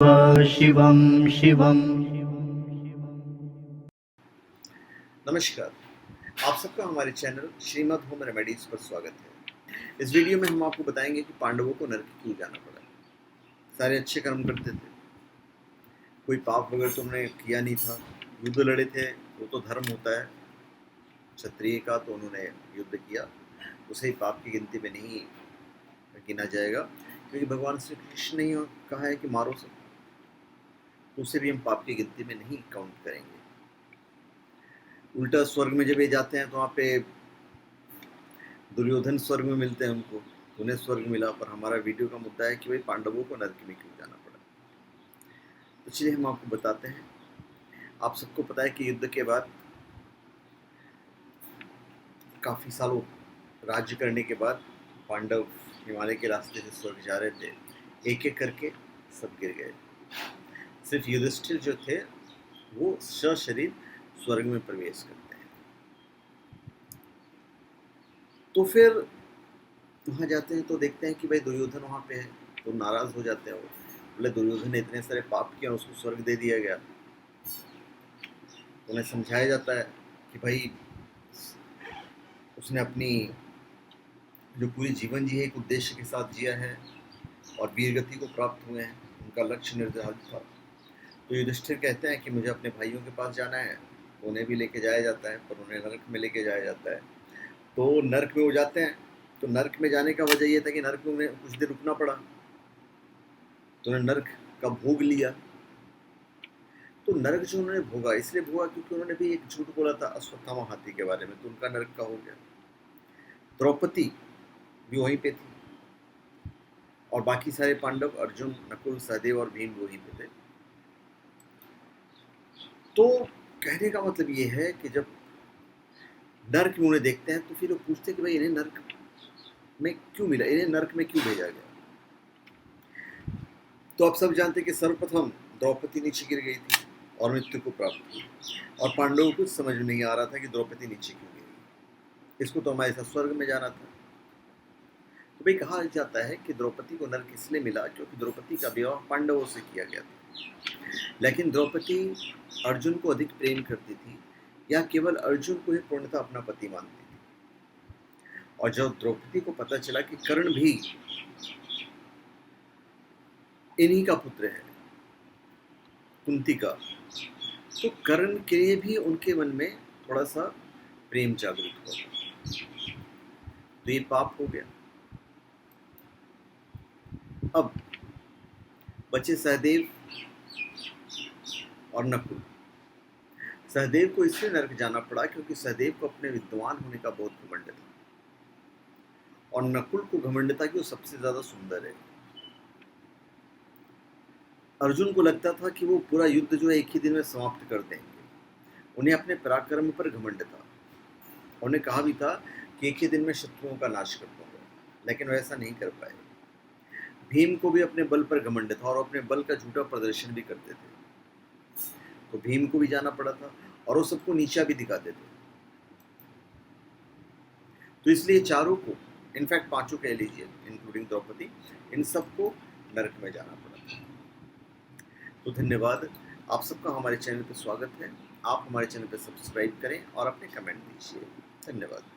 शिवं शिवं। नमस्कार, आप सबका हमारे चैनल श्रीमद् होम रेमेडीज पर स्वागत है। इस वीडियो में हम आपको बताएंगे कि पांडवों को नरक क्यों जाना पड़ा। सारे अच्छे कर्म करते थे, कोई पाप वगैरह तो उन्होंने किया नहीं था, युद्ध लड़े थे, वो तो धर्म होता है क्षत्रिय का, तो उन्होंने युद्ध किया, उसे ही पाप की गिनती में नहीं गिना जाएगा, क्योंकि भगवान श्री कृष्ण ने कहा है कि मारो सब, तो उसे भी हम पाप की गिनती में नहीं काउंट करेंगे। उल्टा स्वर्ग में जब ये जाते हैं तो वहाँ पे दुर्योधन स्वर्ग में मिलते हैं उनको, उन्हें स्वर्ग मिला, पर हमारा वीडियो का मुद्दा है कि भाई पांडवों को नरक में क्यों जाना पड़ा। तो चलिए हम आपको बताते हैं। आप सबको पता है कि युद्ध के बाद काफ़ी सालों राज्य करने के बाद पांडव हिमालय के रास्ते से स्वर्ग जा रहे थे, एक एक करके सब गिर गए। सिर्फ युधिष्ठिर जो थे वो सशरीर स्वर्ग में प्रवेश करते हैं। तो फिर वहाँ जाते हैं तो देखते हैं कि भाई दुर्योधन वहाँ पे है, तो नाराज हो जाते हैं। वो बोले दुर्योधन ने इतने सारे पाप किए और उसको स्वर्ग दे दिया गया। उन्हें समझाया जाता है कि भाई उसने अपनी जो पूरी जीवन जी है एक उद्देश्य के साथ जिया है और वीर गति को प्राप्त हुए हैं, उनका लक्ष्य निर्धारित था। तो युधिष्ठिर कहते हैं कि मुझे अपने भाइयों के पास जाना है, तो उन्हें भी लेके जाया जाता है, पर उन्हें नरक में लेके जाया जाता है। तो नरक में वो जाते हैं, तो नरक में जाने का वजह ये था कि नरक में उन्हें कुछ देर रुकना पड़ा, तो उन्होंने नरक का भोग लिया। तो नरक जो उन्होंने भोगा इसलिए भोगा क्योंकि उन्होंने भी एक झूठ बोला था अश्वत्थामा हाथी के बारे में, तो उनका नरक का हो गया। द्रौपदी भी वहीं पे थी और बाकी सारे पांडव अर्जुन, नकुल, सहदेव और भीम वहीं पे थे। तो कहने का मतलब ये है कि जब नरक में उन्हें देखते हैं तो फिर वो पूछते हैं कि भाई इन्हें नरक में क्यों मिला, इन्हें नरक में क्यों भेजा गया। तो आप सब जानते हैं कि सर्वप्रथम द्रौपदी नीचे गिर गई थी और मृत्यु को प्राप्त की, और पांडवों को समझ में नहीं आ रहा था कि द्रौपदी नीचे क्यों गिरी, इसको तो हमारे साथ स्वर्ग में जाना था। तो भाई कहा जाता है कि द्रौपदी को नरक इसलिए मिला क्योंकि द्रौपदी का विवाह पांडवों से किया गया था, लेकिन द्रौपदी अर्जुन को अधिक प्रेम करती थी या केवल अर्जुन को ही पूर्णतः अपना पति मानती थी। और जब द्रौपदी को पता चला कि कर्ण भी इन्हीं का पुत्र है, कुंती का, तो कर्ण के लिए भी उनके मन में थोड़ा सा प्रेम जागृत हुआ, तो ये पाप हो गया। अब बचे सहदेव और नकुल। सहदेव को इसलिए नरक जाना पड़ा क्योंकि सहदेव को अपने विद्वान होने का बहुत घमंड था, और नकुल को घमंड था कि वो सबसे ज्यादा सुंदर है। अर्जुन को लगता था कि वो पूरा युद्ध जो है एक ही दिन में समाप्त कर देंगे, उन्हें अपने पराक्रम पर घमंड था। उन्हें कहा भी था कि एक ही दिन में शत्रुओं का नाश कर दूंगा, लेकिन वैसा नहीं कर पाए। भीम को भी अपने बल पर घमंड था और अपने बल का झूठा प्रदर्शन भी करते थे, तो भीम को भी जाना पड़ा था और वो सबको नीचा भी दिखाते थे। तो इसलिए चारों को, इनफैक्ट पांचों कह लीजिए इंक्लूडिंग द्रौपदी, इन सबको नरक में जाना पड़ा था। तो धन्यवाद, आप सबका हमारे चैनल पर स्वागत है। आप हमारे चैनल पर सब्सक्राइब करें और अपने कमेंट दीजिए। धन्यवाद।